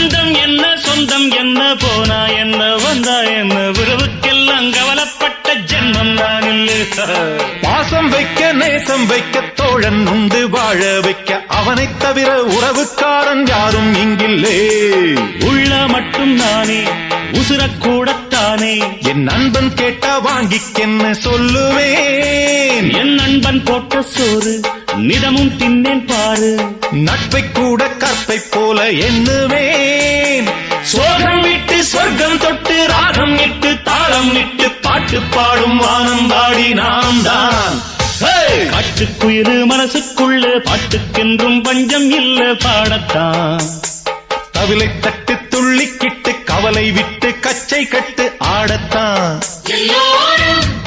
பந்தம் என்ன சொந்தம் என்ன போனா என்ன வந்தா என்ன உறவுக்கெல்லாம் கவலைப்பட்ட ஜென்மம் நான் இல்லை. பாசம் வைக்க நேசம் வைக்க தோழன் உண்டு வாழ வைக்க அவனைத் தவிர உறவுக்காரன் யாரும் இங்கில்லே. உள்ள மட்டும் நானே உசுரக்கூடத்தானே என் நண்பன் கேட்டா வாங்கிக்கென்ன சொல்லுவேன். என் நண்பன் போட்ட சோறு நிதமும் தின்னேன் பாரு. நட்பை கூட கற்பை போல எண்ணுவேன். சோகம் விட்டு சொர்க்கம் தொட்டு ராகம் இட்டு தாளம் இட்டு பாட்டு பாடும் வானம் பாடி நாம் தான். காட்டுக்குயிரு மனசுக்குள்ள பாட்டுக்கென்றும் பஞ்சம் இல்ல பாடத்தான். தவிலை தட்டு துள்ளிக்கிட்டு கவலை விட்டு கச்சை கட்டு ஆடத்தான். எல்லோரும்